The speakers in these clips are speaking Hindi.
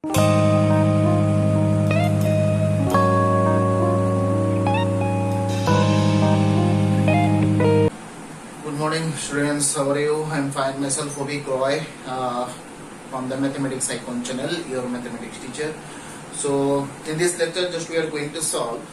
Good morning students, how are you? I am fine myself, Vivek Roy from the Mathematics Icon channel, your mathematics teacher. So in this lecture just we are going to solve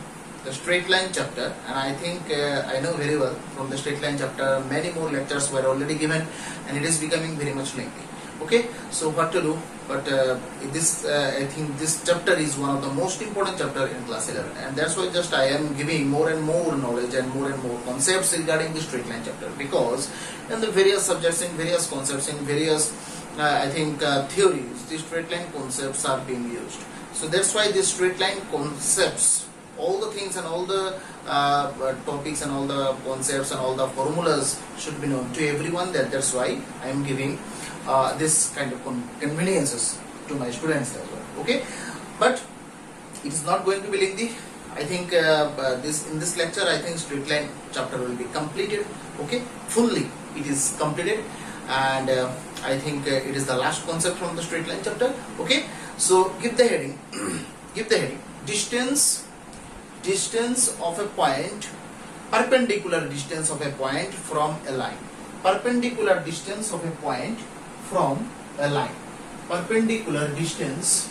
the straight line chapter, and I think I know very well from the straight line chapter many more lectures were already given and it is becoming very much lengthy. Okay, so what to do? But I think this chapter is one of the most important chapter in class 11, and that's why just I am giving more and more knowledge and more concepts regarding the straight line chapter, because in the various subjects, in various concepts, in various theories, the straight line concepts are being used. So that's why the straight line concepts, all the things and all the topics and all the concepts and all the formulas should be known to everyone. That's why I am giving this kind of conveniences to my students as well. Okay, but it is not going to be lengthy. I think in this lecture I think straight line chapter will be completed. Okay, fully it is completed, and I think it is the last concept from the straight line chapter. Okay, so give the heading give the heading distance of a point, perpendicular distance of a point from a line, perpendicular distance of a point from a line, perpendicular distance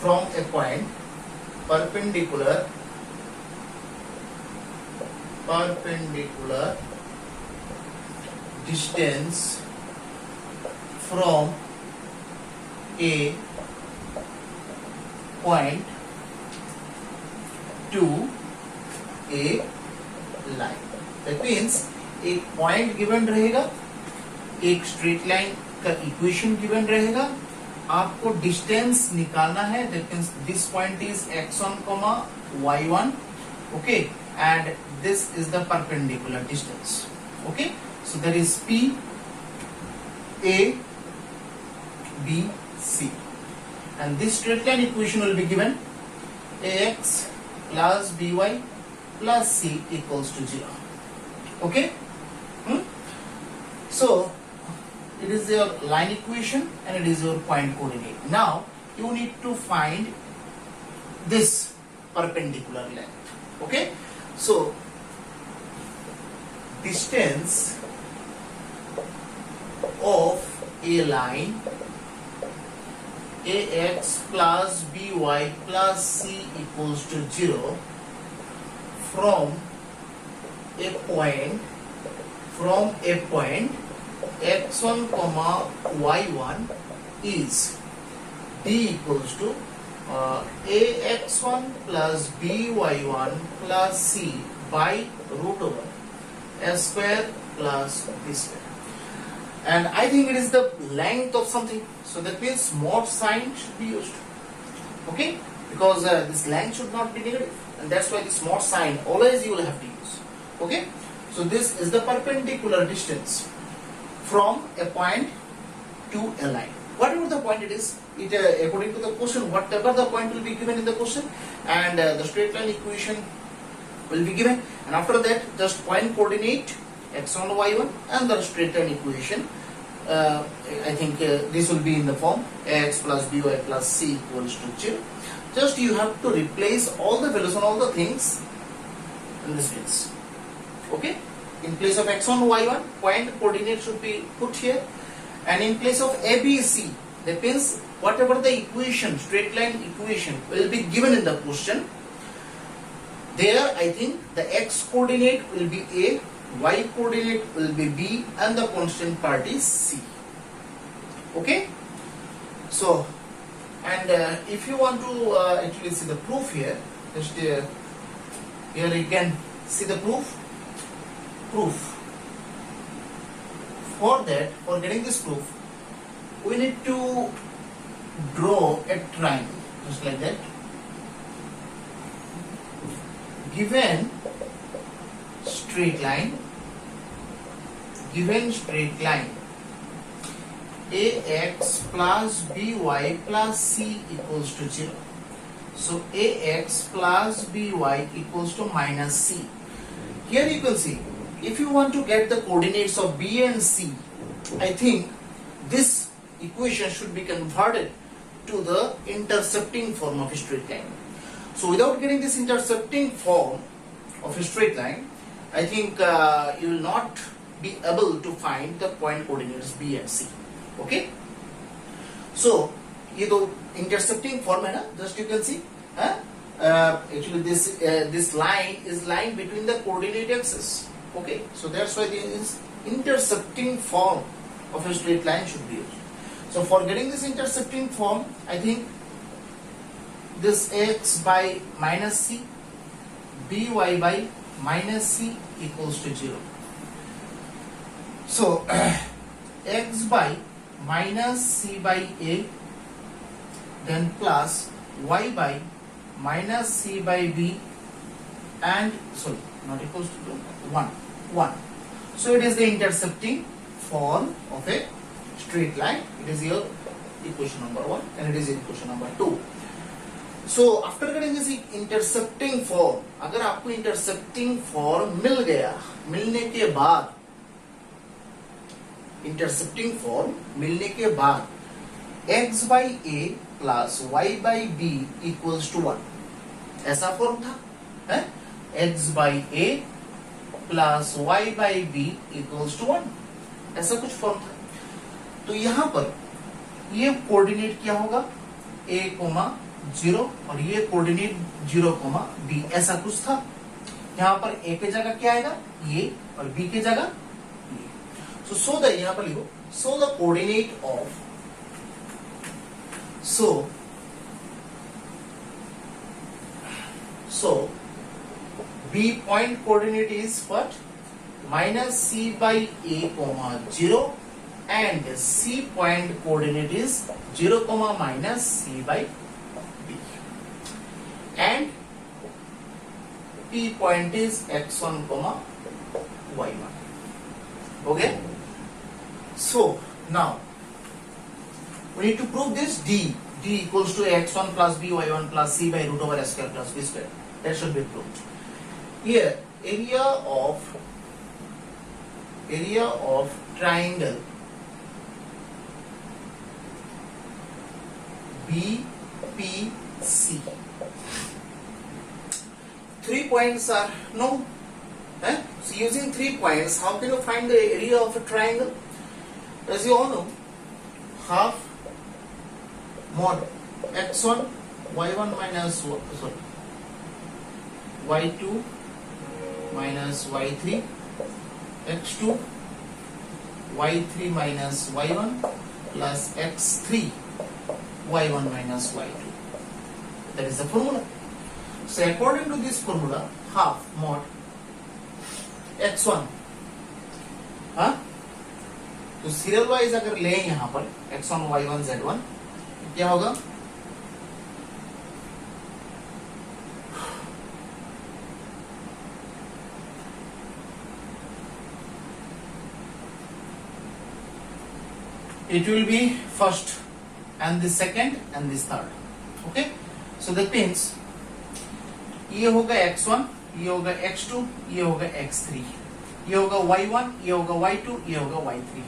from a point, perpendicular distance from a point to a line. That means एक पॉइंट गिवन रहेगा, एक स्ट्रेट लाइन का इक्वेशन गिवन रहेगा, आपको डिस्टेंस निकालना है. That means this point is x1, y1. Okay, and this is the perpendicular distance. Okay, so that is P A B C, and this straight line equation will be given ax plus by plus c equals to 0. Okay, so it is your line equation and it is your point coordinate. Now you need to find this perpendicular length. Okay, so distance of a line ax plus by plus c equals to 0 from a point x1, y1 is d equals to ax1 plus by1 plus c by root over s square plus b square. And I think it is the length of something, so that means mod sign should be used. Okay, because this length should not be negative, and that's why this mod sign always you will have to use. Okay, so this is the perpendicular distance from a point to a line. Whatever the point it is, it according to the question, whatever the point will be given in the question, and the straight line equation will be given, and after that just point coordinate x1, y1 and the straight line equation. I think this will be in the form ax plus by plus c equals to 0. Just you have to replace all the values and all the things in this place. Okay, in place of x1, y1, point coordinate should be put here, and in place of abc, that means whatever the equation, straight line equation will be given in the question, there I think the x coordinate will be a, y coordinate will be b, and the constant part is c. Okay, so and if you want to actually see the proof here, just here you can see the proof. For that, for getting this proof, we need to draw a triangle just like that. Given straight line ax plus by plus c equals to 0. So ax plus by equals to minus c. Here you can see, if you want to get the coordinates of b and c, I think this equation should be converted to the intercepting form of a straight line. So without getting this intercepting form of a straight line, I think you will not be able to find the point coordinates B and C. Okay. So ये तो intercepting form है ना, just you can see. Actually this line is lying between the coordinate axis. Okay. So that's why this intercepting form of a straight line should be used. So for getting this intercepting form, I think this x by minus c, by by minus c equals to 0. So x by minus c by a, then plus y by minus c by b, and sorry, not equals to 1. So it is the intercepting form of a straight line. It is your equation number 1 and it is equation number 2. So after getting this intercepting form, अगर आपको intercepting form मिल गया, मिलने के बाद intercepting form मिलने के बाद x by a plus y by b equals to 1, ऐसा फॉर्म था, है? x by a plus y by b equals to 1, ऐसा कुछ फॉर्म था. तो यहां पर ये कोऑर्डिनेट क्या होगा, a, 0 और ये कोऑर्डिनेट 0, b, ऐसा कुछ था. यहां पर a के जगह क्या आएगा, ये, और b के जगह ये. सो द, यहां पर लिखो, so the coordinate of, so b point coordinate is what, minus c by a, 0, and c point coordinate is 0, minus c by b, and p point is x1, y1. Okay, so now we need to prove this d equals to x1 plus b y1 plus c by root over s square plus b square. That should be proved. Here area of triangle BPC. 3 points are no. So using 3 points, how can you find the area of a triangle? As you all know, half mod x1 y1 minus y2 minus y3 x2 y3 minus y1 plus x3 y1 minus y2. That is the formula. So according to this formula, half mod x1, तो सीरियल वाइज अगर ले यहां पर x1 y1 z1, क्या होगा, it will be first and the second and this third. Okay, so that means ये होगा x1, ये होगा x2, ये होगा x3, ये होगा y1, ये होगा y2, ये होगा y3.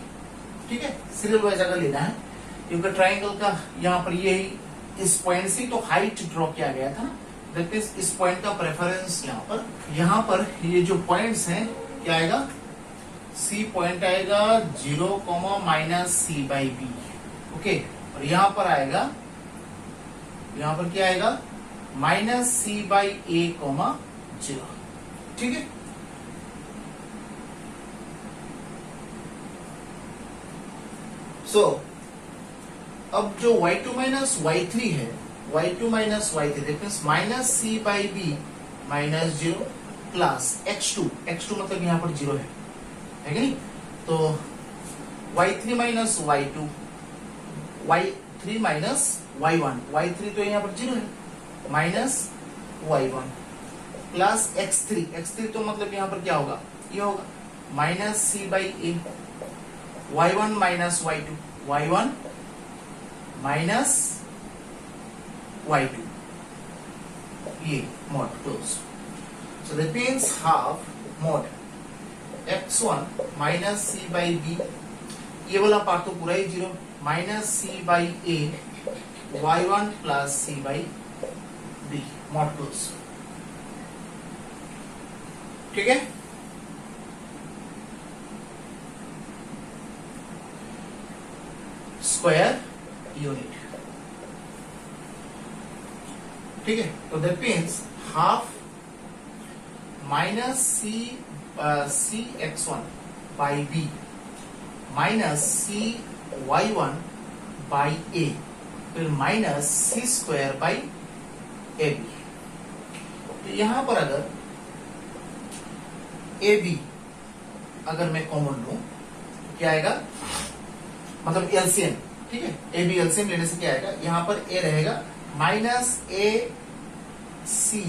ठीक है, सीरियल वाइज अगर लेना है, क्योंकि ट्राइंगल का यहाँ पर यही इस पॉइंट से तो हाइट ड्रॉ किया गया था ना, दैट मींस इस पॉइंट का प्रेफरेंस यहाँ पर ये जो पॉइंट्स हैं क्या आएगा, सी पॉइंट आएगा 0, minus C by B. Okay, और यहाँ पर आएगा, यहाँ पर क्या आएगा, माइनस सी बाई ए, 0. ठीक है, सो अब जो y2 माइनस y3 है, y2 minus y3 that means minus C by B minus 0 plus x2 मतलब यहाँ पर 0 है कि नहीं, तो y3 minus y2, y3 minus y1, y3 तो यहाँ पर 0 है, माइनस y1 प्लस x3 तो मतलब यहाँ पर क्या होगा, ये होगा minus C by A, y1 minus y2, y1 minus y2, ये mod close. So that means half mod x1 minus C by B, ये वाला पार्ट तो पूरा ही 0, minus C by A y1 plus C by B mod close. ठीक है, स्क्वायर यूनिट। ठीक है, तो that means half minus C X one by B minus C Y one by A फिर minus C square by A B. तो यहां पर अगर ए बी अगर मैं कॉमन लूं तो क्या आएगा, मतलब एलसीएम। ठीक है, ए बी एलसीएम लेने से क्या आएगा, यहां पर ए रहेगा minus A C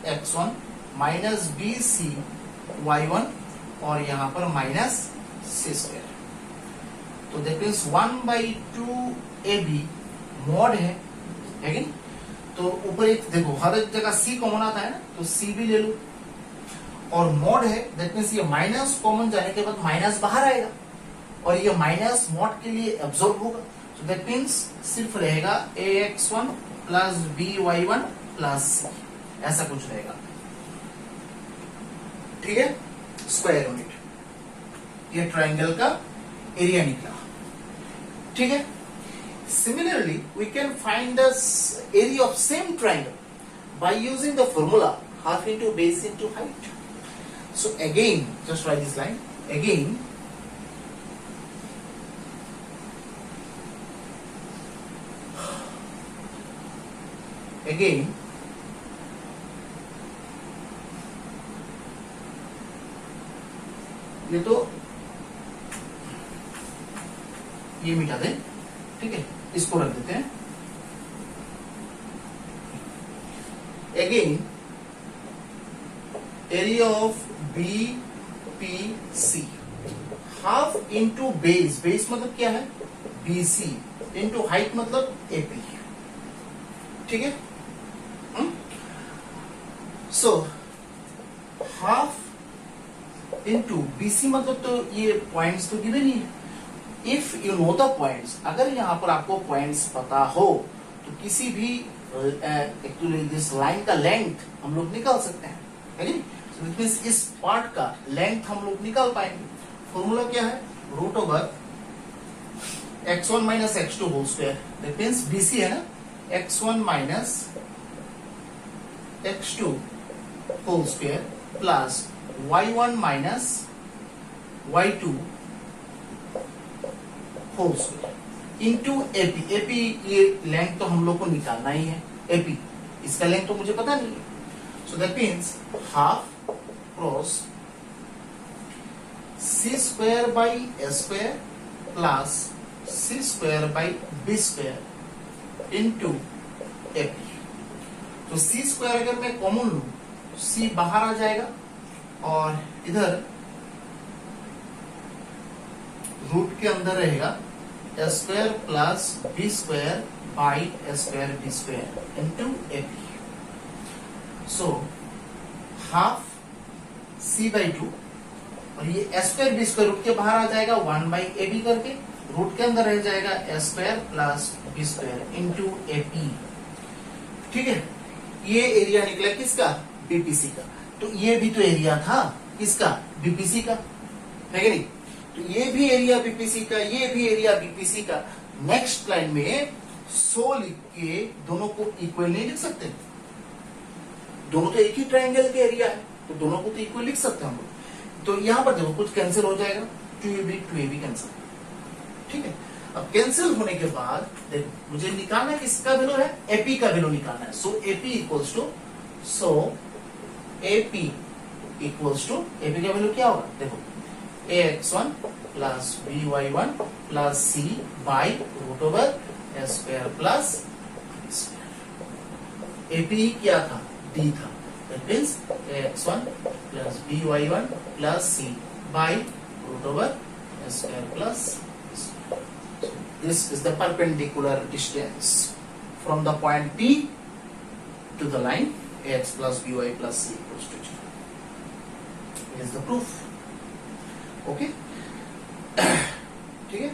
X one minus B C Y one और यहां पर माइनस सी स्क्वायर। तो that means 1/2 A B mod है कि नहीं। तो ऊपर एक देखो, हर एक जगह सी कॉमन आता है ना, तो सी भी ले लो और मॉड है, दैट मीन्स ये माइनस कॉमन जाने के बाद माइनस बाहर आएगा और ये माइनस मॉड के लिए एब्जॉर्ब होगा। तो दैट मीन्स सिर्फ रहेगा A X one plus B Y one plus C, ऐसा कुछ रहेगा। ठीक है, स्क्वायर यूनिट, ये ट्राइंगल का एरिया निकला। ठीक है, similarly we can find the area of same triangle by using the formula half into base into height. So again just write this line again, again ये तो ये मिटा दें। ठीक है, इसको रख देते हैं। Again area of B P C half into base, base मतलब क्या है बी सी इंटू हाइट मतलब ए पी। ठीक है, सो हाफ इंटू बीसी मतलब तो ये पॉइंट्स तो गिवन ही है। If you know the points, अगर यहां पर आपको पॉइंट्स पता हो तो किसी भी एक्चुअली दिस लाइन का लेंथ हम लोग निकाल सकते हैं, है नहीं। So it means इस पार्ट का लेंथ हम लोग निकाल पाएंगे। फॉर्मूला क्या है, root over x1 minus x2 whole square, that means BC है ना, x1 minus x2 whole square plus y1 minus y2 whole square into AP. AP ये लेंथ तो हम लोग को निकालना ही है, एपी इसका लेंथ तो मुझे पता नहीं है। So that means half cross C square by A square plus C square by B square into AP. तो सी स्क्वायर अगर मैं कॉमन लूं तो सी बाहर आ जाएगा और इधर रूट के अंदर रहेगा A square plus B square by A square B square into AP. So half C by two और ये A square B square root के बाहर आ जाएगा 1 बाई ए बी करके, रूट के अंदर रह जाएगा A square plus B square into A P. ठीक है, ये एरिया निकला किसका, बीपीसी का। तो ये भी तो एरिया था किसका, बीपीसी का, है कि नहीं। तो ये भी एरिया बीपीसी का, ये भी एरिया बीपीसी का। नेक्स्ट लाइन में 100 लिख के दोनों को इक्वल नहीं लिख सकते, दोनों तो एक ही ट्राइंगल के एरिया है तो दोनों को तो इक्वल लिख सकते हैं हम लोग। तो यहां पर देखो कुछ कैंसिल हो जाएगा, 2ab कैंसिल। ठीक है, अब कैंसिल होने के बाद देखो मुझे निकालना किसका वैल्यू है, एपी का वैल्यू निकालना है। So AP equals to, so AP equals to, AP का वैल्यू क्या होगा देखो, ax1 plus by1 plus c by root over A square plus AP क्या था, d था। That means ax1 plus by1 plus c by root over A square plus. This is the perpendicular distance from the point P to the line ax plus by plus c equals to 0. This is the proof. Okay? ठीक है,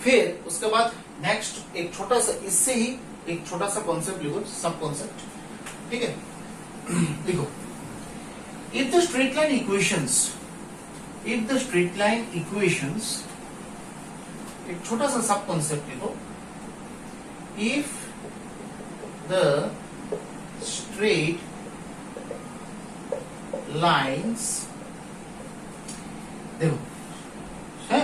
फिर उसके बाद नेक्स्ट एक छोटा सा, इससे ही एक छोटा सा कॉन्सेप्ट लिखो, सब कॉन्सेप्ट, ठीक है। देखो, if the straight line equations, एक छोटा सा सब कॉन्सेप्ट लिखो, इफ द स्ट्रेट लाइन्स, देखो है,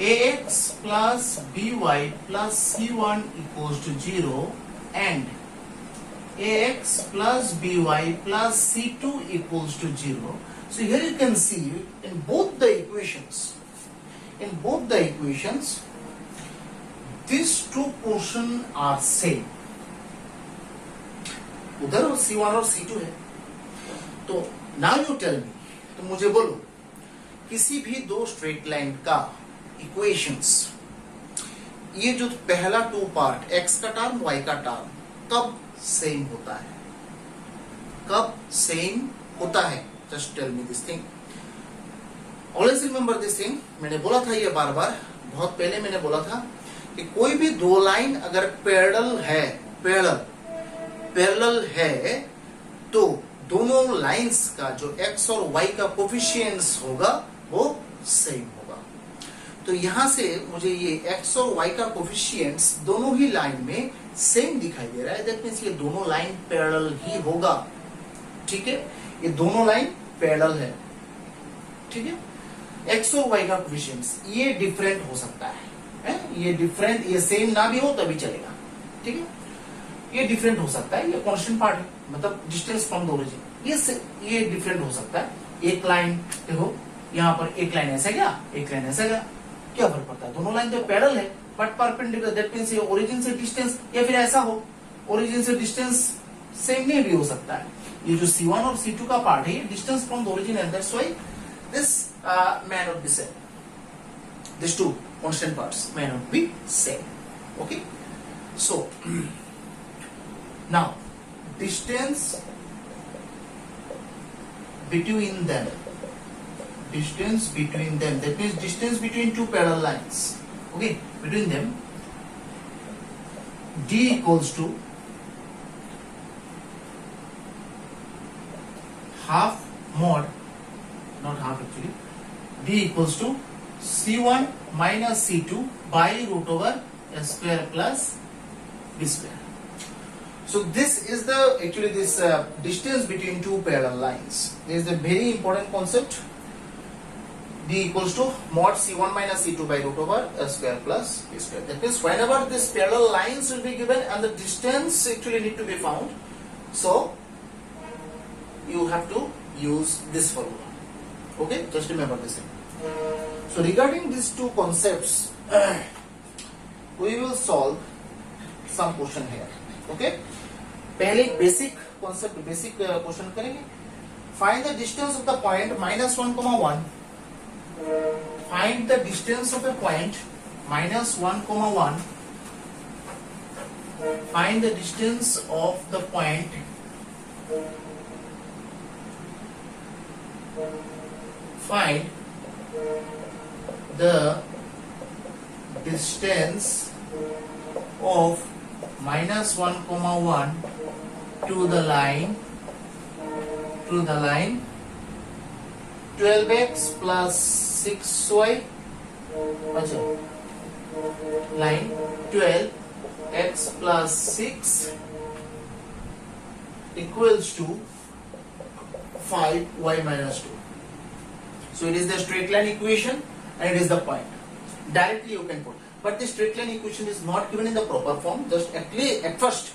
ax plus by plus c1 equals to 0 and ax plus by plus c2 equals to 0. So here you can see in both the equations, these two portion are same. उधर c1 और c2 है। तो now you tell me, तो मुझे बोलो किसी भी दो स्ट्रेट लाइन का इक्वेशंस, ये जो पहला टू पार्ट x का टर्म y का टर्म कब सेम होता है, कब सेम होता है? Just tell me this thing, always remember this thing. मैंने बोला था ये बार बार, बहुत पहले मैंने बोला था कि कोई भी दो लाइन अगर पैरेलल है तो दोनों लाइंस का जो x और y का कोफिशिएंट्स होगा वो सेम होगा। तो यहां से मुझे ये x और y का कोफिशिएंट्स दोनों ही लाइन में सेम दिखाई दे रहा है, दैट मींस ये दोनों लाइन पैरेलल ही होगा, ठीक है। ये दोनों लाइन पैरेलल है, ठीक है। x और y का कोफिशिएंट्स ये डिफरेंट हो सकता है, ये डिफरेंट, ये सेम ना भी हो तभी चलेगा, ठीक है। ये डिफरेंट हो सकता है, ये कांस्टेंट पार्ट है, मतलब डिस्टेंस फ्रॉम द ओरिजिन, ये डिफरेंट हो सकता है। एक लाइन देखो, यहाँ पर एक लाइन ऐसा गया, एक लाइन ऐसा गया, क्या फर्क पड़ता है? दोनों लाइन तो पैरेलल है बट परपेंडिकुलर, दैट मींस ये ओरिजिन से डिस्टेंस, या फिर ऐसा हो ओरिजिन से डिस्टेंस सेम नहीं भी हो सकता है। ये जो C1 और C2 का पार्ट है, ये डिस्टेंस फ्रॉम द ओरिजिन है, that's why this may not be same. These two constant parts may not be same. Okay, so now distance between them, that means distance between two parallel lines, okay, between them, d equals to half mod, not half actually, d equals to c1 minus c2 by root over s square plus b square. So this is the actually this distance between two parallel lines. This is a very important concept. D equals to mod c1 minus c2 by root over s square plus b square. That means whenever this parallel lines will be given and the distance actually need to be found, so you have to use this formula. Okay, just remember this thing. So regarding these two concepts, we will solve some question here. Okay, पहले बेसिक कॉन्सेप्ट, बेसिक क्वेश्चन करेंगे। Find the distance of the point -1,1. Find the distance of A point -1,1. Find the distance of the point find the distance of -1,1 to the line 12x plus 6y, line 12x plus 6 equals to 5y minus 2. So it is the straight line equation and it is the point. Directly you can put, but the straight line equation is not given in the proper form. Just at first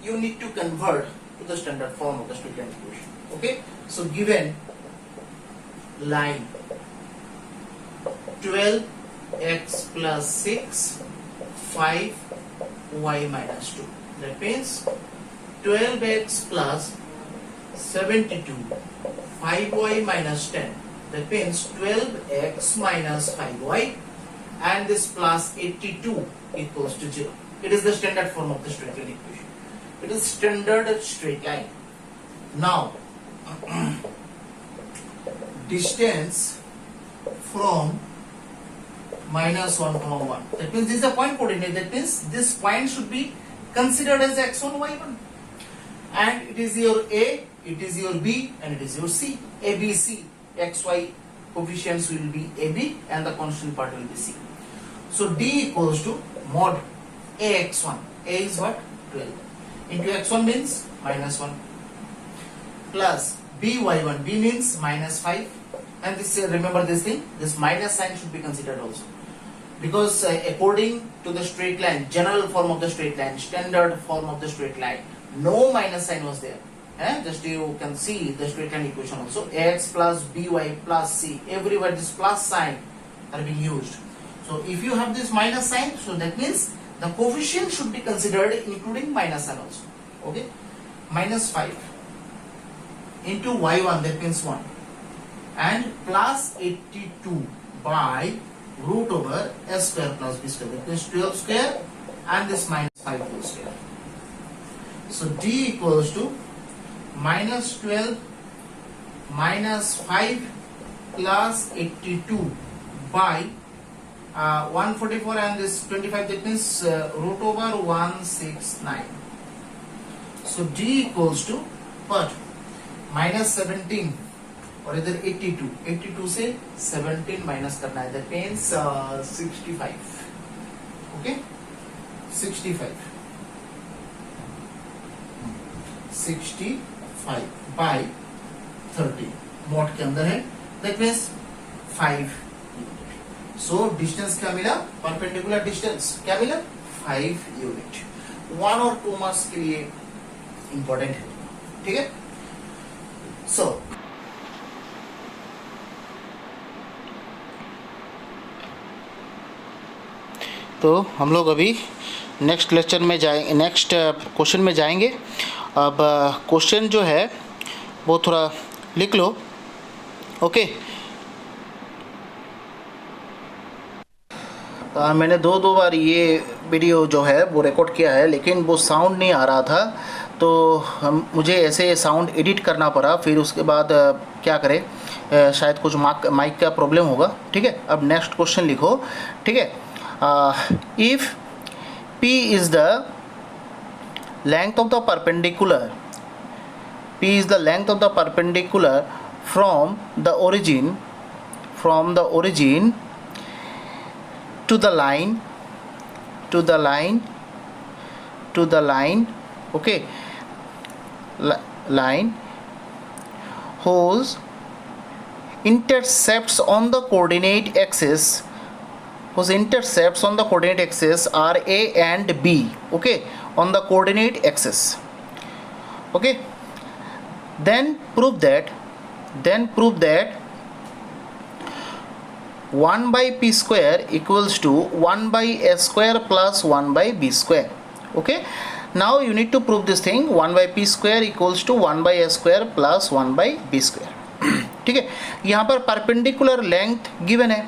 you need to convert to the standard form of the straight line equation. Okay, so given line 12x plus 6, 5y minus 2. That means 12x plus 72, 5y minus 10. That means 12x minus 5y and this plus 82 equals to 0. It is the standard form of the straight line equation. It is standard straight line. Now, distance from minus 1 comma 1. That means this is a point coordinate. That means this point should be considered as x1 y1, and it is your a, it is your b, and it is your c. A, b, c, x, y coefficients will be a, b, and the constant part will be c. So d equals to mod ax1. A is what? 12 into x1 means minus 1 plus by1. B means minus 5, and this remember this thing, this minus sign should be considered also, because according to the straight line, general form of the straight line, standard form of the straight line, no minus sign was there. Just you can see the straight line equation also, ax plus by plus c, everywhere this plus sign are being used. So if you have this minus sign, so that means the coefficient should be considered including minus sign also. Okay, minus 5 into y1, that means 1, and plus 82 by root over s square plus b square, that means 12 square, and this minus 5 whole square. So d equals to minus 12 minus 5 plus 82 by 144 and this 25, that means root over 169. So d equals to what? Minus 17 और इधर 82, 82 से 17 माइनस करना है, that means 65. Okay, 65 by 30 mod के अंदर है, that means 5. So डिस्टेंस क्या मिला? परपेंडिकुलर डिस्टेंस क्या मिला? 5 यूनिट. 1 और 2 मार्क्स के लिए इंपॉर्टेंट है, ठीक है. सो तो हम लोग अभी नेक्स्ट लेक्चर में जाएंगे, नेक्स्ट क्वेश्चन में जाएंगे. अब क्वेश्चन जो है वो थोड़ा लिख लो. ओके, मैंने दो बार ये वीडियो जो है वो रिकॉर्ड किया है, लेकिन वो साउंड नहीं आ रहा था, तो मुझे ऐसे साउंड एडिट करना पड़ा. फिर उसके बाद क्या करें, शायद कुछ माइक का प्रॉब्लम होगा. ठीक है, अब नेक्स्ट क्वेश्चन लिखो. ठीक है, if P is the length of the perpendicular, P is the length of the perpendicular from the origin to the line, okay, line whose intercepts on the coordinate axis are A and B, okay, on the coordinate axis. Okay, then prove that 1 by P square equals to 1 by S square plus 1 by B square. Okay, now you need to prove this thing, 1 by P square equals to 1 by S square plus 1 by B square. ठीक है, यहाँ पर परपेंडिकुलर लेंथ गिवन है,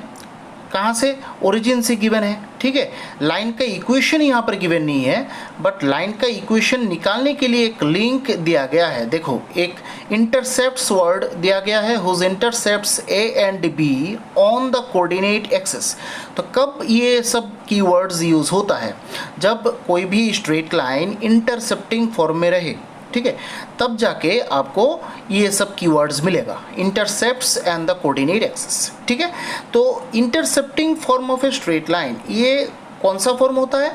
कहाँ से? ओरिजिन से गिवन है. ठीक है, लाइन का इक्वेशन यहाँ पर गिवन नहीं है, बट लाइन का इक्वेशन निकालने के लिए एक लिंक दिया गया है. देखो, एक इंटरसेप्ट्स वर्ड दिया गया है, whose intercepts A and B on the coordinate axis. तो कब ये सब कीवर्ड्स यूज होता है? जब कोई भी स्ट्रेट लाइन इंटरसेप्टिंग फॉर्म में रहे. ठीक है, तब जाके आपको ये सब कीवर्ड्स मिलेगा, intercepts and the coordinate axis. ठीक है, तो intercepting form of a straight line, ये कौन सा फॉर्म होता है?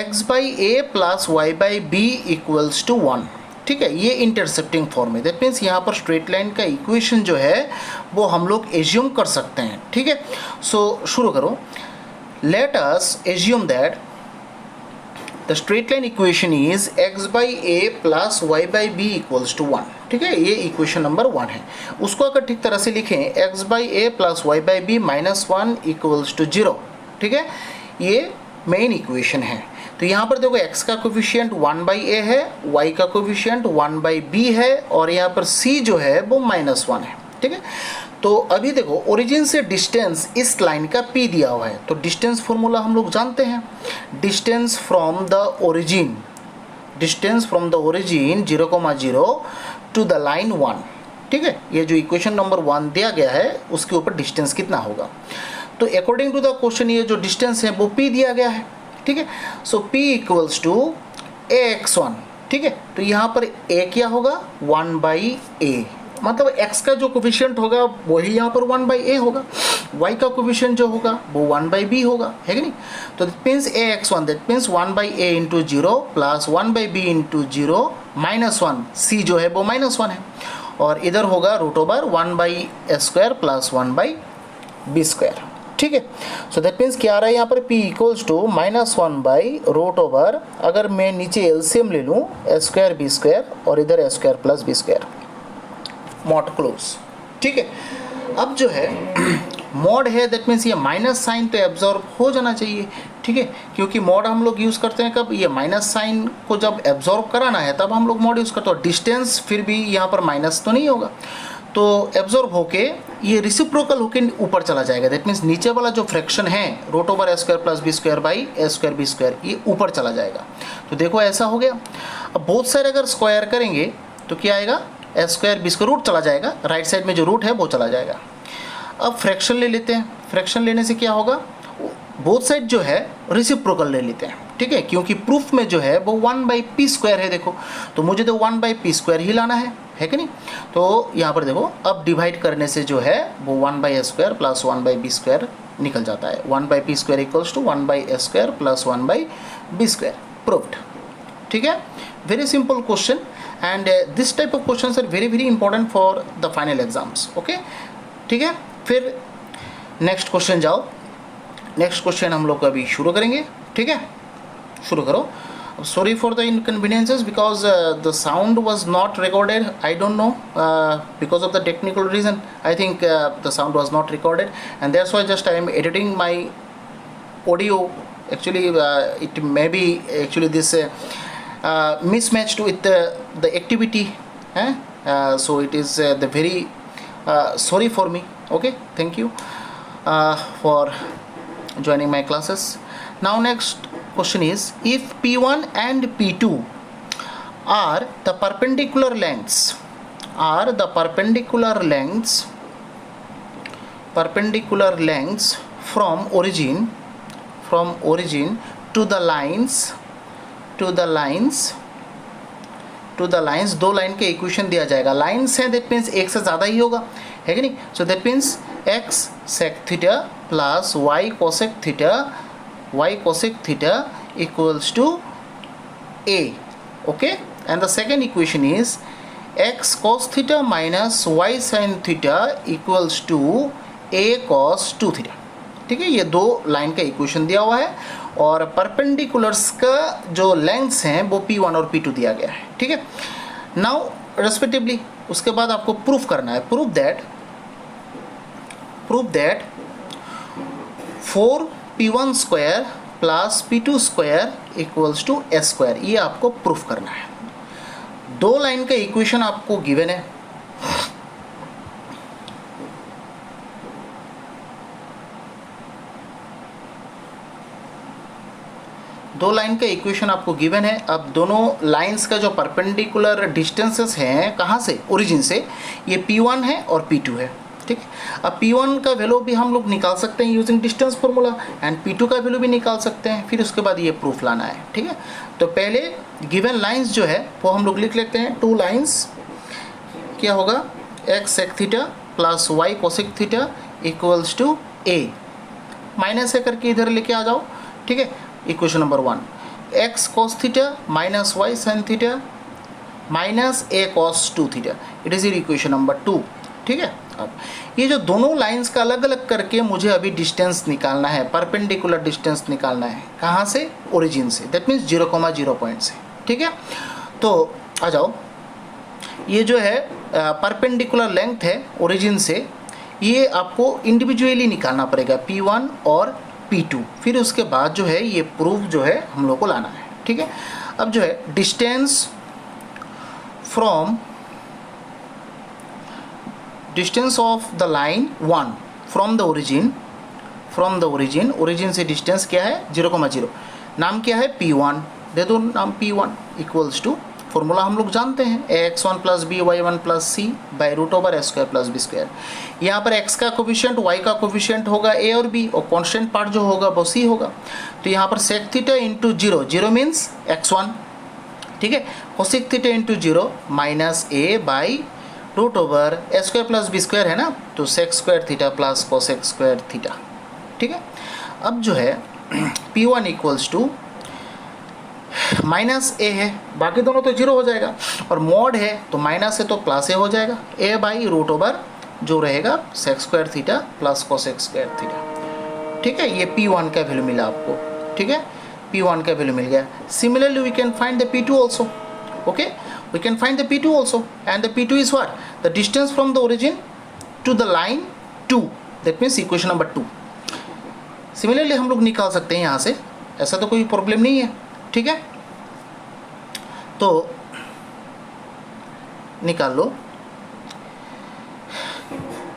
x by A plus Y by B equals to 1. ठीक है, ये इंटरसेप्टिंग फॉर्म है. दैट मीन्स यहाँ पर स्ट्रेट लाइन का इक्वेशन जो है वो हम लोग एज्यूम कर सकते हैं. ठीक है, सो शुरू करो. Let us assume that the straight line equation is x by a plus y by b equals to 1. ठीक है, ये इक्वेशन नंबर 1 है. उसको अगर ठीक तरह से लिखें, x by a plus y by b minus 1 equals to 0. ठीक है, ये मेन इक्वेशन है. तो यहाँ पर देखो, x का कोफिशिएंट 1 by a है, y का कोफिशिएंट 1 by b है, और यहाँ पर c जो है वो -1 है. ठीक है, तो अभी देखो, ओरिजिन से डिस्टेंस इस लाइन का p दिया हुआ है, तो डिस्टेंस फॉर्मूला हम लोग जानते हैं. Distance from the origin 0,0 to the line 1. ठीक है, ये जो इक्वेशन नंबर 1 दिया गया है उसके ऊपर डिस्टेंस कितना होगा। तो अकॉर्डिंग टू द क्वेश्चन ये जो डिस्टेंस है वो p दिया गया है, ठीक है। सो p इक्वल्स टू ax1, ठीक है। तो यहाँ पर a क्या होगा 1/a, मतलब x का जो कोफिशिएंट होगा वही यहाँ पर 1/a होगा, y का कोफिशिएंट जो होगा वो 1/b होगा, है कि नहीं। तो that means ax1 that means 1/a into 0 plus 1/b into 0 minus 1, c जो है वो -1 है, और इधर होगा √1/a² प्लस 1/b², ठीक है। सो दैट मीन्स क्या आ रहा है यहाँ पर p इक्वल्स टू -1/√, अगर मैं नीचे एलसीएम ले लूँ a² b² और इधर a² plus b², mod close, ठीक है। अब जो है मॉड है दैट मीन्स ये माइनस साइन तो एब्जॉर्ब हो जाना चाहिए, ठीक है, क्योंकि मॉड हम लोग यूज़ करते हैं कब, ये माइनस साइन को जब एब्जॉर्ब कराना है तब हम लोग मॉड यूज़ करते हैं। डिस्टेंस फिर भी यहाँ पर माइनस तो नहीं होगा, तो एब्जॉर्ब होके ये रिसिप्रोकल होके ऊपर चला जाएगा। दैट मीन्स नीचे वाला जो फ्रैक्शन है √a² प्लस b²/a² b², ये ऊपर चला जाएगा। तो देखो ऐसा हो गया। अब बोथ साइड अगर स्क्वायर करेंगे तो क्या आएगा, a² b² रूट चला जाएगा, राइट साइड में जो रूट है वो चला जाएगा। अब फ्रैक्शन ले लेते हैं, फ्रैक्शन लेने से क्या होगा, बोथ साइड जो है रिसिप्रोकल ले लेते हैं, ठीक है, क्योंकि प्रूफ में जो है वो 1/p² है। देखो तो मुझे तो 1/p² ही लाना है कि नहीं। तो यहाँ पर देखो अब डिवाइड करने से जो है वो 1/a² प्लस 1/b² निकल जाता है। 1/p² equals to 1/a² plus 1/b², proved, ठीक है। Very simple question, and this type of questions are very important for the final exams, okay, ठीक है। फिर नेक्स्ट क्वेश्चन जाओ, नेक्स्ट क्वेश्चन हम लोग अभी शुरू करेंगे, ठीक है, शुरू करो। Sorry for the inconveniences because the sound was not recorded. I don't know because of the technical reason. I think the sound was not recorded, and that's why just I am editing my audio. Actually, it may be actually this mismatched with the activity. So it is the very sorry for me. Okay, thank you for joining my classes. Now next question is, if P1 and P2 are the perpendicular lengths from origin to the lines, दो लाइन के इक्वेशन दिया जाएगा। लाइन्स है दैट मीन्स एक से ज़्यादा ही होगा, है कि नहीं। सो that means x sec theta plus y cosec theta equals to a, okay, and the second equation is x cos theta minus y sin theta equals to a cos 2 theta, ठीक है। ये दो लाइन का इक्वेशन दिया हुआ है और परपेंडिकुलर्स का जो लेंथ्स हैं वो P1 और P2 दिया गया है, ठीक है। नाउ रेस्पेक्टिवली उसके बाद आपको प्रूफ करना है, proof that 4p1² plus p2² equals to a², ये आपको प्रूफ करना है। दो लाइन का इक्वेशन आपको गिवन है, दो लाइन का इक्वेशन आपको गिवन है। अब दोनों लाइंस का जो परपेंडिकुलर डिस्टेंसेस हैं कहाँ से, ओरिजिन से, ये P1 है और P2 है, ठीक है। अब P1 का वैल्यू भी हम लोग निकाल सकते हैं using distance formula, and P2 का वैल्यू भी निकाल सकते हैं, फिर उसके बाद ये प्रूफ लाना है, ठीक है। तो पहले गिवन लाइंस जो है वो हम लोग लिख लेते हैं। टू लाइंस क्या होगा, x sec theta plus y cosec theta equals to a, minus है करके इधर लेके आ जाओ, ठीक है। Equation number 1, x cos theta minus y sin theta minus a cos 2 theta, it is equation number 2, ठीक है। अब ये जो दोनों लाइंस का अलग अलग करके मुझे अभी डिस्टेंस निकालना है, परपेंडिकुलर डिस्टेंस निकालना है, कहाँ से, ओरिजिन से, दैट मीन्स 0,0 पॉइंट से, ठीक है। तो आ जाओ, ये जो है परपेंडिकुलर लेंथ है ओरिजिन से, ये आपको इंडिविजुअली निकालना पड़ेगा P1 और P2, फिर उसके बाद जो है ये प्रूफ जो है हम लोग को लाना है, ठीक है। अब जो है distance of the line 1 from the origin, origin से डिस्टेंस क्या है 0,0, नाम क्या है P1, दे दो नाम P1 इक्वल्स टू फॉर्मूला हम लोग जानते हैं, ax1 plus B Y one plus C by root over A square plus B square. यहाँ पर x का कोफिशिएंट y का कोफिशिएंट होगा a और b, और कॉन्स्टेंट पार्ट जो होगा वो c होगा। तो यहाँ पर sec theta into zero, zero means x1, ठीक है, cosec theta into zero minus a by root over A square plus B square है ना, तो sec square theta plus cosec square theta, ठीक है। अब जो है P1 इक्वल्स टू माइनस ए है, बाकी दोनों तो जीरो हो जाएगा, और मॉड है तो माइनस है तो प्लस ए हो जाएगा, ए बाई रूट ओवर जो रहेगा sec square theta plus cosec square theta, ठीक है। ये P1 का वैल्यू मिला आपको, ठीक है, P1 का वैल्यू मिल गया। Similarly we can find the P2 also, okay, we can find the P2 also, and the P2 is what, the distance from the origin to the line 2, that means equation number 2। Similarly हम लोग निकाल सकते हैं यहाँ से, ऐसा तो कोई प्रॉब्लम नहीं है, ठीक है। तो निकाल लो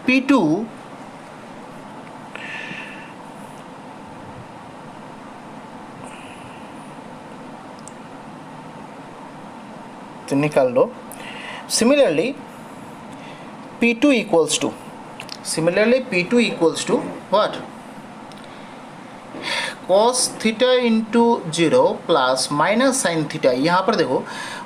P2 तो निकाल लो। Similarly P2 equals to, what, cos theta into zero plus minus sine theta. यहाँ पर देखो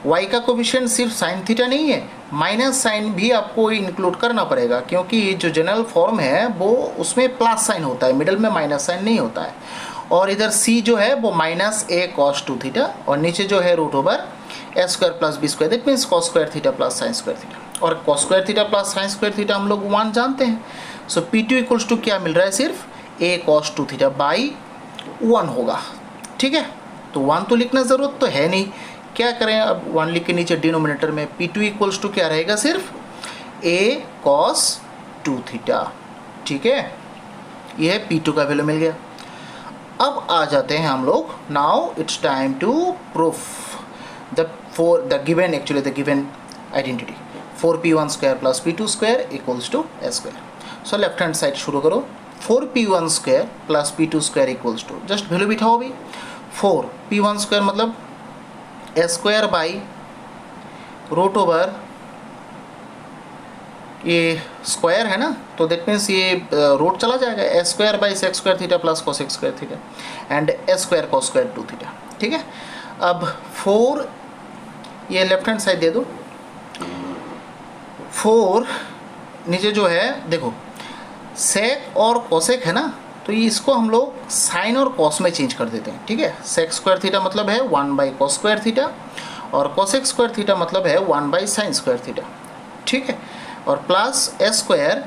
y का कोफिशिएंट सिर्फ साइन थीटा नहीं है, माइनस साइन भी आपको इंक्लूड करना पड़ेगा, क्योंकि जो जनरल फॉर्म है वो उसमें प्लस साइन होता है, मिडल में माइनस साइन नहीं होता है। और इधर c जो है वो माइनस a कॉस 2 थीटा, और नीचे जो है root over A square plus B square, that means cos square theta plus sine square theta. और cos square theta plus sine square theta हम लोग 1 जानते हैं। सो P2 इक्वल्स टू क्या मिल रहा है, सिर्फ a कॉस 2 थीटा बाई 1 होगा, ठीक है। तो 1 तो लिखना ज़रूरत तो है नहीं, क्या करें अब 1 लिख के नीचे डिनोमिनेटर में P2 इक्वल्स टू क्या रहेगा, सिर्फ a cos 2 थीटा, ठीक है। यह P2 का वैल्यू मिल गया। अब आ जाते हैं हम लोग, now it's time to proof the given identity 4p1 square plus p2 square equals to a square. So left hand side शुरू करो, 4p1 square plus p2 square equals to, just value बिठाओ भी, 4p1 स्क्वायर मतलब A square by root over, ये स्क्वायर है ना, तो दैट मीन्स ये रूट चला जाएगा, A square by sec square theta plus cosec square theta and A square cos square 2 theta, ठीक है। अब 4 ये लेफ्ट हैंड साइड दे दो, 4 नीचे जो है देखो सेक और कोसेक है ना, तो ये इसको हम लोग साइन और कॉस में चेंज कर देते हैं, ठीक है। सेक स्क्वायर थीटा मतलब है 1 बाई कॉस स्क्वायर थीटा, और कोसेक स्क्वायर थीटा मतलब है 1 बाई साइन स्क्वायर थीटा, ठीक है। और प्लस एस स्क्वायर,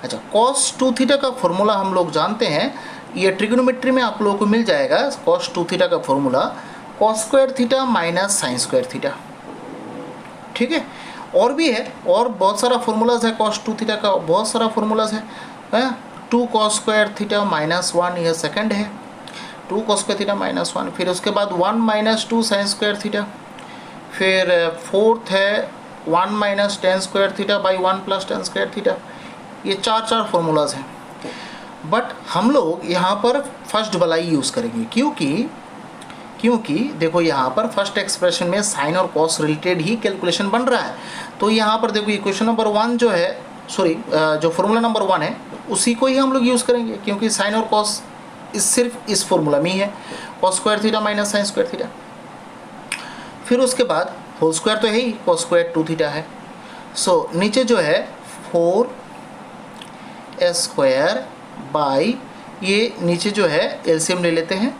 अच्छा कॉस 2 थीटा का फॉर्मूला हम लोग जानते हैं, ये ट्रिग्नोमेट्री में आप लोगों को मिल जाएगा। कॉस 2 थीटा का formula cos square theta minus sign square theta, ठीक है। और भी है, और बहुत सारा फॉर्मूलाज है कॉस 2 थीटा का, बहुत सारा फॉर्मूलाज है। 2 कॉस स्क्वायर थीटा माइनस 1 यह सेकंड है, 2 कॉस स्क्वायर थीटा माइनस 1, फिर उसके बाद 1 माइनस 2 साइन स्क्वायर थीटा, फिर फोर्थ है 1 minus ten square theta by 1 plus ten square theta. ये चार फॉर्मूलाज हैं, बट हम लोग यहाँ पर फर्स्ट वाला ही यूज़ करेंगे, क्योंकि देखो यहाँ पर फर्स्ट एक्सप्रेशन में साइन और कॉस रिलेटेड ही कैलकुलेशन बन रहा है। तो यहाँ पर देखो इक्वेशन नंबर 1 जो है, सॉरी जो फॉर्मूला नंबर 1 है उसी को ही हम लोग यूज़ करेंगे, क्योंकि साइन और कॉस सिर्फ इस फॉर्मूला में ही है, cos square theta minus sign square theta. फिर उसके बाद होल स्क्वायर तो है ही, कॉस स्क्वायर 2 थीटा है। सो नीचे जो है 4 एस स्क्वायर बाई, ये नीचे जो है एलसीएम ले लेते हैं,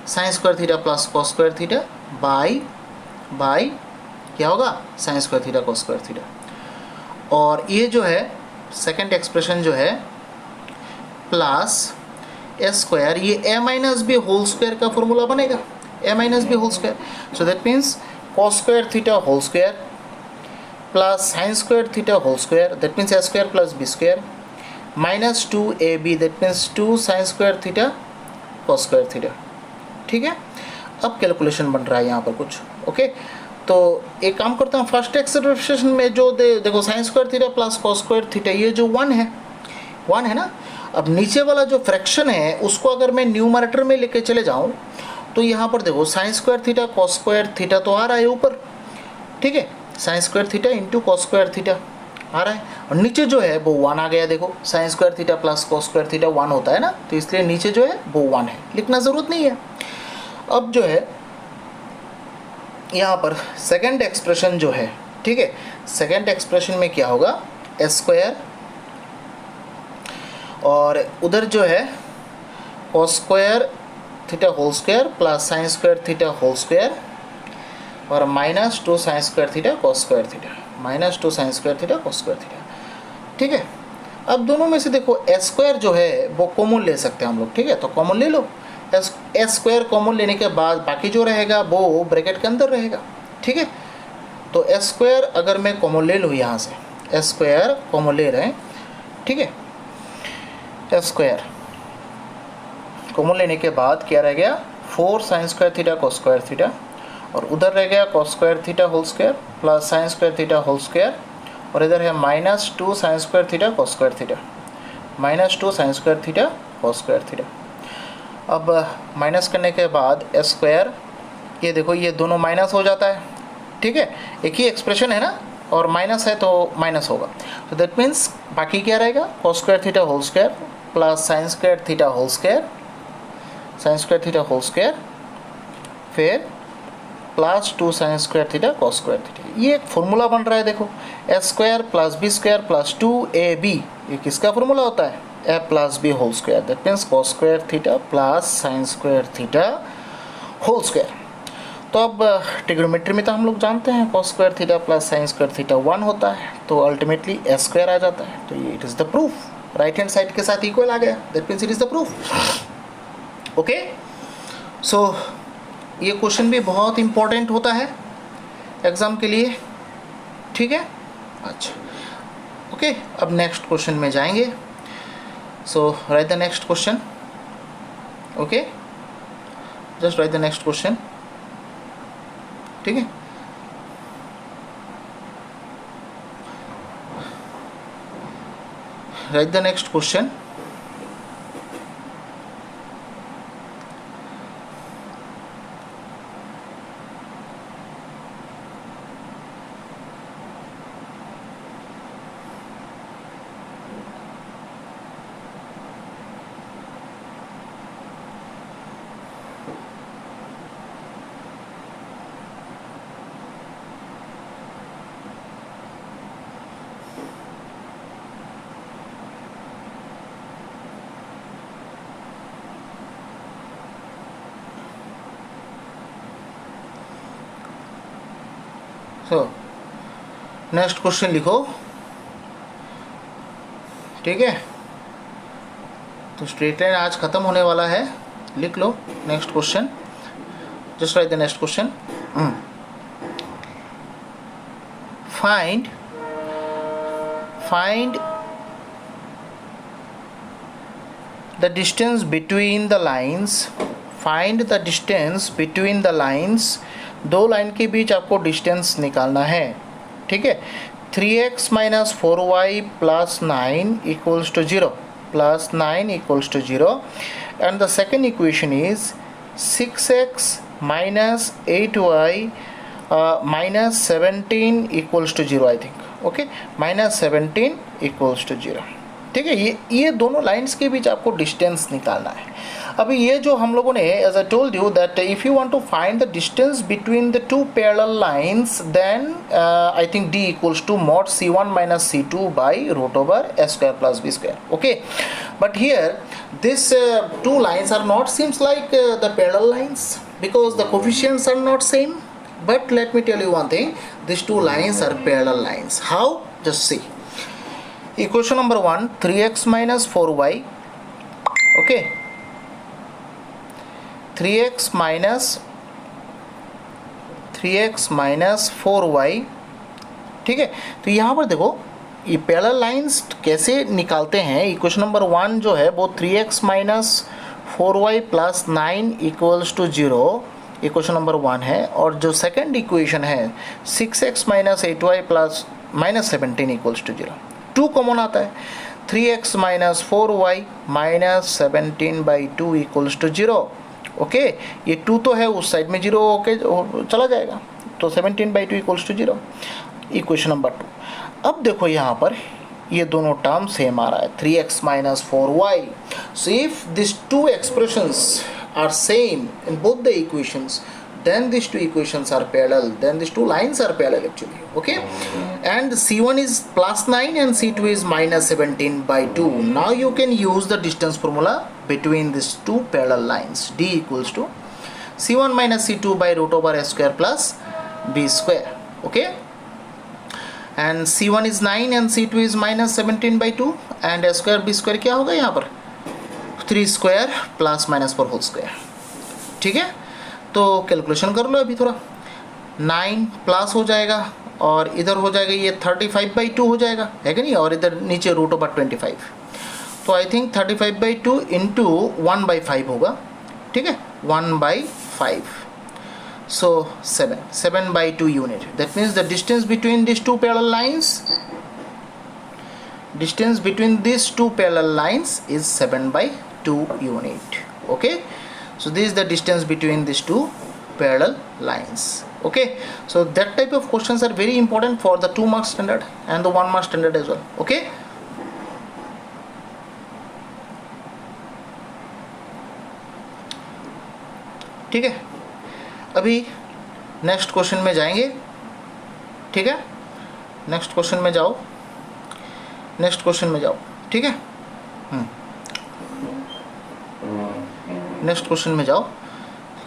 sign square theta plus cos square theta by क्या होगा, sign square theta cos square theta. और ये जो है सेकंड एक्सप्रेशन जो है प्लस एस स्क्वायर, ये A minus B whole square का फॉर्मूला बनेगा, A minus B whole square. So that means cos square theta whole square plus sine square theta whole square, that means A square plus B square minus 2ab, that means 2 sine square theta cos square theta, ठीक है। अब कैलकुलेशन बन रहा है यहाँ पर कुछ, ओके। तो एक काम करता हूँ, फर्स्ट एक्सप्रेशन में जो देखो sine square theta plus cos square theta, ये जो 1 है ना। अब नीचे वाला जो फ्रैक्शन है उसको अगर मैं न्यूमरेटर में लेके चले जाऊँ तो यहाँ पर देखो sine square theta cos square theta तो आ रहा है ऊपर, ठीक है, sine square theta into cos square theta आ रहा है, और नीचे जो है वो 1 आ गया। देखो sine square theta plus cos square theta 1 होता है ना, तो इसलिए नीचे जो है वो 1 है, लिखना ज़रूरत नहीं है। अब जो है यहाँ पर सेकंड एक्सप्रेशन जो है, ठीक है, सेकंड एक्सप्रेशन में क्या होगा, एस स्क्वायर और उधर जो है cos square theta whole square plus sine square theta whole square और minus 2 sine square theta cos square theta, minus 2 sine square theta cos square theta, ठीक है। अब दोनों में से देखो एस स्क्वायर जो है वो कॉमन ले सकते हैं हम लोग, ठीक है, तो कॉमन ले लो। एस स्क्वायर कॉमन लेने के बाद बाकी जो रहेगा वो ब्रैकेट के अंदर रहेगा, ठीक है। तो एस स्क्वायर अगर मैं कॉमन ले लूँ यहाँ से, एस स्क्वायर कॉमन ले रहे हैं, ठीक है, एस स्क्वायर कॉमन लेने के बाद क्या रह गया, 4 sine square theta cos square theta और उधर रह गया cos square theta whole square plus sine square theta whole square और इधर है minus 2 sine square theta cos square theta, minus 2 sine square theta cos square theta. अब माइनस करने के बाद एस स्क्वायर, ये देखो ये दोनों माइनस हो जाता है, ठीक है, एक ही एक्सप्रेशन है ना, और माइनस है तो माइनस होगा, तो दैट मीन्स बाकी क्या रहेगा, cos square theta whole square plus sine square theta whole square, sine square theta whole square फिर plus 2 sine square theta cos square theta. ये एक फॉर्मूला बन रहा है, देखो S square plus B square plus 2ab, ये किसका फॉर्मूला होता है, A plus B whole square, that means cos square theta plus sine square theta whole square. तो अब ट्रिग्नोमेट्री में तो हम लोग जानते हैं cos square theta plus sine square theta 1 होता है, तो अल्टीमेटली एस स्क्वायर आ जाता है, तो ये it is the proof, right hand side के साथ इक्वल आ गया, that means it is the proof. Okay, so ये क्वेश्चन भी बहुत इंपॉर्टेंट होता है एग्ज़ाम के लिए, ठीक है। अच्छा, ओके, अब नेक्स्ट क्वेश्चन में जाएंगे। So write the next question, okay, just write the next question, ठीक है। Write the next question. तो नेक्स्ट क्वेश्चन लिखो, ठीक है, तो स्ट्रेट लाइन आज खत्म होने वाला है, लिख लो next question, just write the next question. Find the distance between the lines, find the distance between the lines, दो लाइन के बीच आपको डिस्टेंस निकालना है, ठीक है। 3x minus 4y plus 9 equals to 0, plus 9 equals to 0 and the second equation is 6x minus 8y minus 17 equals to 0, I think, okay, minus 17 equals to 0, ठीक है। ये दोनों लाइन्स के बीच आपको डिस्टेंस निकालना है। अभी ये जो हम लोगों ने, as I told you that if you want to find the distance between the two parallel lines then I think d equals to mod c1 minus c2 by root over s square plus b square, okay. But here this two lines are not seems like the parallel lines because the coefficients are not same. But let me tell you one thing, these two lines are parallel lines. How? Just see. Equation number 1, 3x minus 4y, okay, 3x minus 4y, ठीक है। तो यहाँ पर देखो ये पैरेलल लाइंस कैसे निकालते हैं। इक्वेशन नंबर 1 जो है वो 3x minus 4y plus 9 equals to 0, equation number 1 है, और जो सेकंड इक्वेशन है 6x minus 8y plus minus 17 equals to 0, 2 common आता है, 3x minus 4y minus 17 by 2 equals to 0, okay, ये 2 तो है उस साइड में, 0 ओके चला जाएगा, तो 17/2 इक्वल्स टू 0, इक्वेशन नंबर 2। अब देखो यहाँ पर ये दोनों टर्म सेम आ रहा है, 3x minus 4y. So if these two expressions are same in both the equations, then these two equations are parallel, then these two lines are parallel actually, okay. And C1 is plus 9 and C2 is minus 17/2. Now you can use the distance formula between these two parallel lines. D equals to C1 minus C2 by root over a square plus b square, okay. And C1 is 9 and C2 is minus 17/2, and a square b square क्या होगा यहाँ पर 3 square plus minus 4 whole square, ठीक है। तो कैलकुलेशन कर लो अभी थोड़ा, 9 प्लस हो जाएगा और इधर हो जाएगा ये 35/2 हो जाएगा, है कि नहीं, और इधर नीचे रूट ओवर 25, तो आई थिंक 35/2 इंटू 1/5 होगा, ठीक है, 1/5, so 7/2 unit. That means the distance between these two parallel lines is 7/2 unit, okay. So this is the distance between these two parallel lines, okay. So that type of questions are very important for the 2 mark standard and the 1 mark standard as well, okay. ठीक है, अभी नेक्स्ट क्वेश्चन में जाएंगे, ठीक है, नेक्स्ट क्वेश्चन में जाओ, ठीक है, नेक्स्ट क्वेश्चन में जाओ,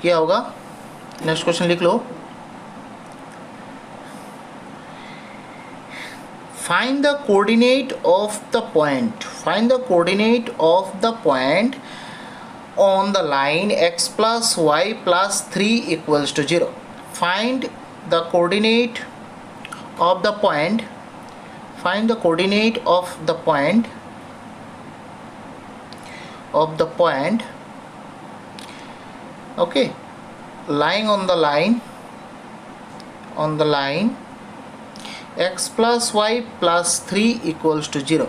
क्या होगा, नेक्स्ट क्वेश्चन लिख लो, find the coordinate of the point on the line x plus y plus 3 equals to 0. Find the coordinate of the point, okay, lying on the line x plus y plus 3 equals to 0,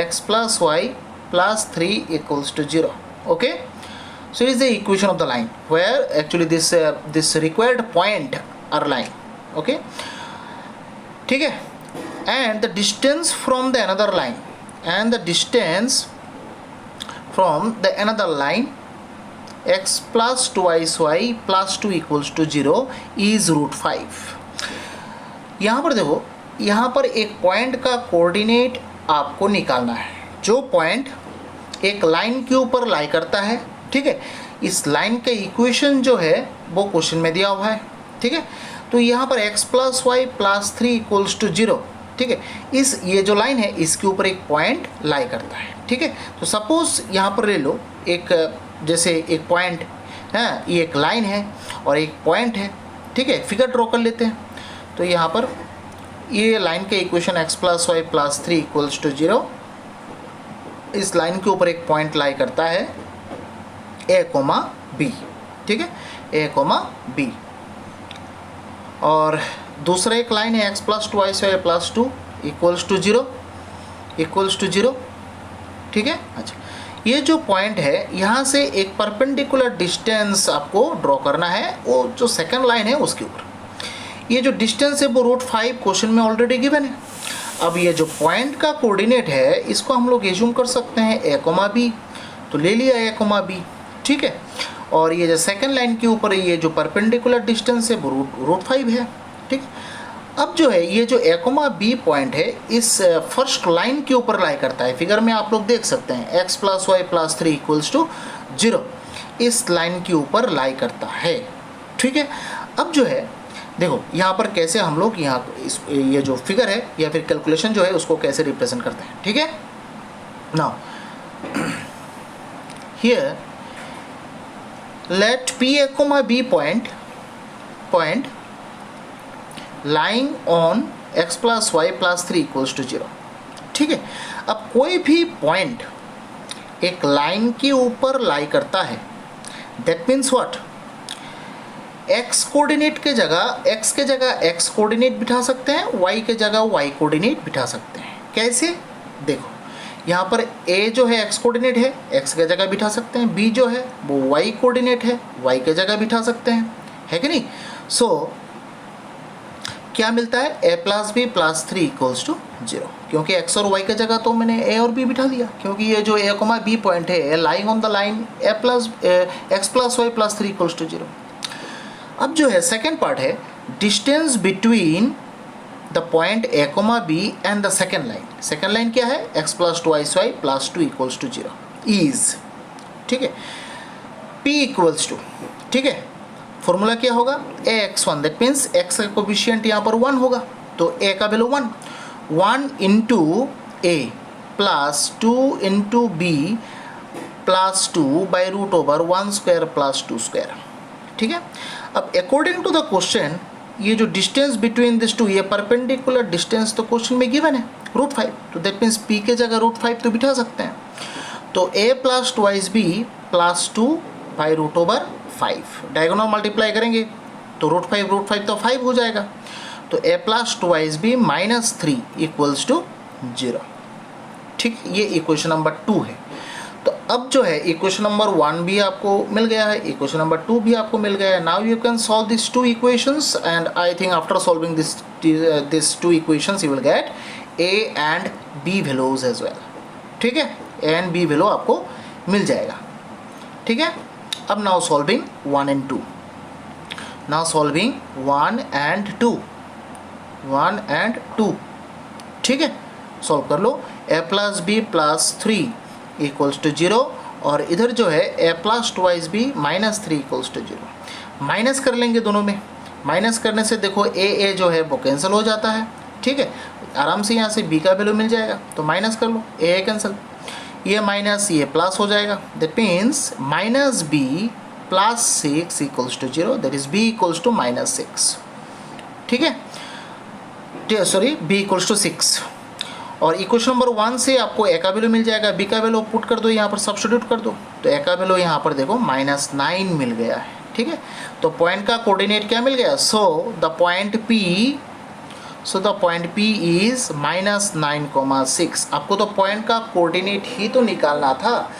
x plus y plus 3 equals to 0, okay. So it is the equation of the line where actually this required point are lying, okay, ठीक है, and the distance from the another line, x plus twice y plus 2 equals to 0 is √5. यहाँ पर देखो, यहाँ पर एक पॉइंट का कोऑर्डिनेट आपको निकालना है, जो पॉइंट एक लाइन के ऊपर लाई करता है, ठीक है। इस लाइन का इक्वेशन जो है वो क्वेश्चन में दिया हुआ है, ठीक है। तो यहाँ पर x plus y plus 3 equals to 0, ठीक है, ये जो लाइन है इसके ऊपर एक पॉइंट लाई करता है, ठीक है। तो सपोज यहाँ पर ले लो, एक जैसे एक पॉइंट है, ये एक लाइन है और एक पॉइंट है, ठीक है, फिगर ड्रॉ कर लेते हैं। तो यहाँ पर ये लाइन का equation x plus y plus 3 equals to 0, इस लाइन के ऊपर एक पॉइंट लाई करता है a, b, ठीक है, a, b, और दूसरा एक लाइन है x plus twice y plus 2 equals to 0, ठीक है। अच्छा, ये जो पॉइंट है यहाँ से एक परपेंडिकुलर डिस्टेंस आपको ड्रॉ करना है, वो जो सेकंड लाइन है उसके ऊपर। ये जो डिस्टेंस है वो √5 क्वेश्चन में ऑलरेडी गिवन है। अब ये जो पॉइंट का कोऑर्डिनेट है इसको हम लोग एज्यूम कर सकते हैं a, b, तो ले लिया a, b, ठीक है। और ये जो सेकंड लाइन के ऊपर ये जो परपेंडिकुलर डिस्टेंस है वो √5 है, ठीक। अब जो है ये जो a, b पॉइंट है इस फर्स्ट लाइन के ऊपर लाई करता है, फिगर में आप लोग देख सकते हैं x plus y plus 3 equals to 0, इस लाइन के ऊपर लाई करता है, ठीक है। अब जो है देखो यहाँ पर कैसे हम लोग यहाँ ये जो फिगर है या फिर कैलकुलेशन जो है उसको कैसे रिप्रेजेंट करते हैं, ठीक है। Now here let P, B point lying on x plus y plus 3 equals to 0, ठीक है। अब कोई भी पॉइंट एक लाइन के ऊपर लाई करता है, that means what, x coordinate के जगह x के जगह x कोऑर्डिनेट बिठा सकते हैं, y के जगह y कोऑर्डिनेट बिठा सकते हैं। कैसे, देखो यहाँ पर a जो है x कोऑर्डिनेट है, x की जगह बिठा सकते हैं, b जो है वो y कोऑर्डिनेट है, y की जगह बिठा सकते हैं, है कि नहीं। सो क्या मिलता है, a plus b plus 3 equals to 0, क्योंकि x और y की जगह तो मैंने a और b बिठा दिया, क्योंकि ये जो a, b पॉइंट है lying on the line x plus y plus 3 equals to 0। अब जो है सेकेंड पार्ट है, distance between the point a, b and the second line. Second line क्या है, x plus 2y plus 2 equals to 0 is, ठीक है, p इक्वल्स टू, ठीक है, फॉर्मूला क्या होगा, ax1, दैट मीन्स x का कोफिशिएंट यहाँ पर 1 होगा, तो a का value 1 into a plus 2 into b plus 2 by root over 1 square plus 2 square, ठीक है। अब अकॉर्डिंग टू द क्वेश्चन, ये जो डिस्टेंस बिटवीन दिस टू, ये परपेंडिकुलर डिस्टेंस तो क्वेश्चन में गिवन है √5, तो दैट मीन्स p के जगह √5 तो बिठा सकते हैं, तो a plus 2b plus 2 by root over 5, diagonal multiply करेंगे तो √5 तो 5 हो जाएगा, तो a plus 2b minus 3 equals to 0, ठीक, ये इक्वेशन नंबर 2 है। तो अब जो है इक्वेशन नंबर 1 भी आपको मिल गया है, इक्वेशन नंबर 2 भी आपको मिल गया है। Now you can solve this 2 equations and I think after solving this 2 equations you will get a and b values as well, ठीक है, a एंड b वैल्यू आपको मिल जाएगा, ठीक है। अब now solving 1 and 2, now solving 1 and 2, ठीक है, सॉल्व कर लो, a plus b plus 3 equals to 0, और इधर जो है a plus 2b minus 3 equals to 0, minus कर लेंगे दोनों में, माइनस करने से देखो a जो है वो कैंसिल हो जाता है, ठीक है, आराम से यहाँ से b का वैल्यू मिल जाएगा, तो माइनस कर लो, a कैंसिल, ये माइनस ये प्लस हो जाएगा, that means minus b plus 6 equals to 0, that is b equals to minus 6, ठीक है, सॉरी b इक्वल्स टू 6। और इक्वेशन नंबर 1 से आपको a का वैल्यू मिल जाएगा, b का वैल्यू पुट कर दो, यहाँ पर सब्स्टिट्यूट कर दो, तो a का वैल्यू यहाँ पर देखो -9 मिल गया है, ठीक है। तो पॉइंट का कोऑर्डिनेट क्या मिल गया, so the point P is -9,6। आपको तो पॉइंट का कोऑर्डिनेट ही तो निकालना था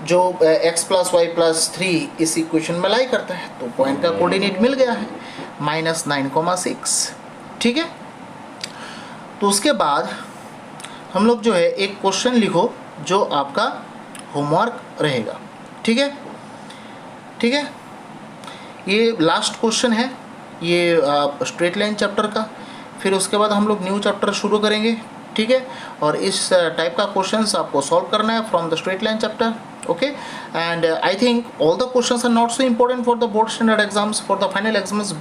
जो x प्लस y प्लस 3 इस इक्वेशन में लाई करता है, तो पॉइंट का कोऑर्डिनेट मिल गया है -9,6, ठीक है। तो उसके बाद हम लोग जो है एक क्वेश्चन लिखो जो आपका होमवर्क रहेगा, ठीक है, ठीक है, ये लास्ट क्वेश्चन है ये स्ट्रेट लाइन चैप्टर का, फिर उसके बाद हम लोग न्यू चैप्टर शुरू करेंगे, ठीक है, और इस टाइप का क्वेश्चंस आपको सॉल्व करना है from the straight line chapter, okay. And I think all the questions are not so important for the board standard exams, for the final exams,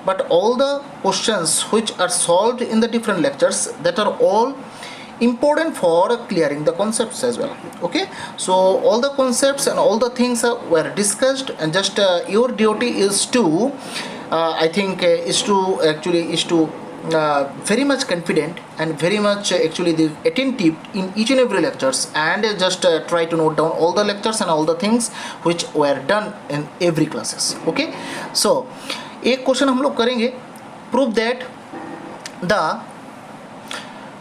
but all the questions which are solved in the different lectures, that are all important for clearing the concepts as well, okay. So all the concepts and all the things were discussed, and just your duty is to I think is to very much confident and very much actually attentive in each and every lectures, and just try to note down all the lectures and all the things which were done in every classes, okay. So एक क्वेश्चन हम लोग करेंगे, prove that the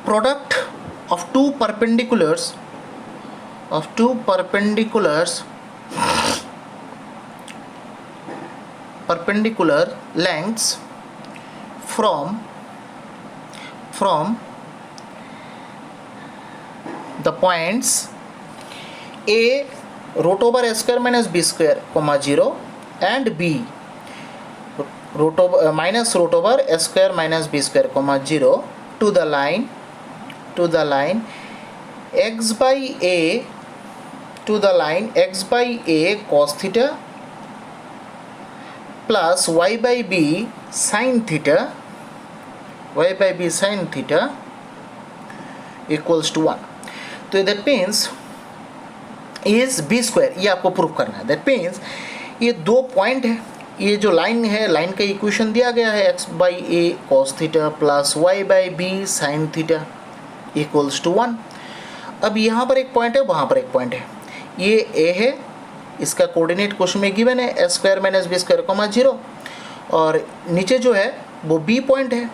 product of two perpendicular lengths from the points a root over a square minus b square comma 0 and b minus root over a square minus b square comma 0 to the line x by a, to the line x by a cos theta plus y by b sin theta equals to 1. तो that means is b square, ये आपको प्रूव करना है। that means ये दो पॉइंट है, ये जो लाइन है, लाइन का इक्वेशन दिया गया है x by a cos theta plus y by b sin theta equals to 1। अब यहाँ पर एक पॉइंट है, वहाँ पर एक पॉइंट है, ये a है, इसका कोऑर्डिनेट क्वेश्चन में गिवन है a square minus b square comma 0, और नीचे जो है वो b पॉइंट है,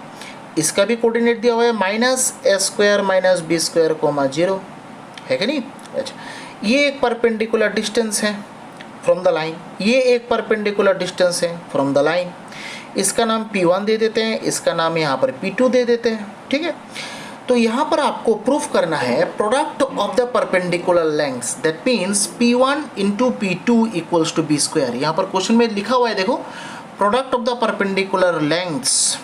इसका भी कोऑर्डिनेट दिया हुआ है -a square minus b square comma 0, है कि नहीं? अच्छा, ये एक परपेंडिकुलर डिस्टेंस है फ्रॉम द लाइन, ये एक परपेंडिकुलर डिस्टेंस है फ्रॉम द लाइन, इसका नाम P1 दे देते हैं, इसका नाम यहाँ पर P2 दे देते हैं, ठीक है। तो यहाँ पर आपको प्रूफ करना है product of the perpendicular lengths, that means P1 into P2 equals to B square. यहाँ पर क्वेश्चन में लिखा हुआ है, देखो, product of the perpendicular lengths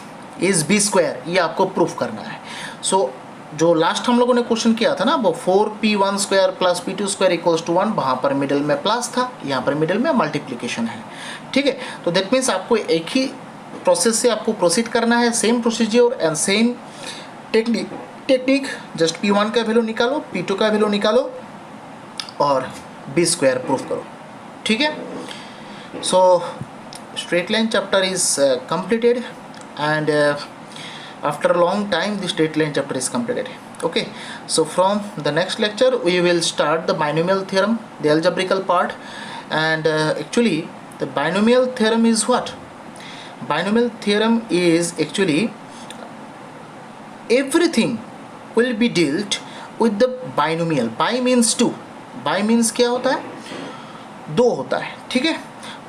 is B square, ये आपको प्रूफ करना है। सो जो लास्ट हम लोगों ने क्वेश्चन किया था ना, वो 4P1 square plus P2 square equals to 1, वहाँ पर मिडिल में प्लस था, यहाँ पर मिडिल में मल्टीप्लिकेशन है, ठीक है। तो दैट मीन्स आपको एक ही प्रोसेस से आपको प्रोसीड करना है, same procedure and same technique. Just P1 का वैल्यू निकालो, P2 का वैल्यू निकालो और B स्क्वायर प्रूफ करो, ठीक है। So straight line chapter is completed and after a long time the straight line chapter is completed. Okay, so from the next lecture we will start the binomial theorem, the algebraical part, and actually the binomial theorem is what? Binomial theorem is actually everything will be dealt with the binomial. Bi means two, bi means क्या होता है? दो होता है, ठीक है।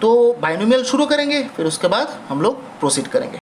तो बाइनोमियल शुरू करेंगे, फिर उसके बाद हम लोग प्रोसीड करेंगे।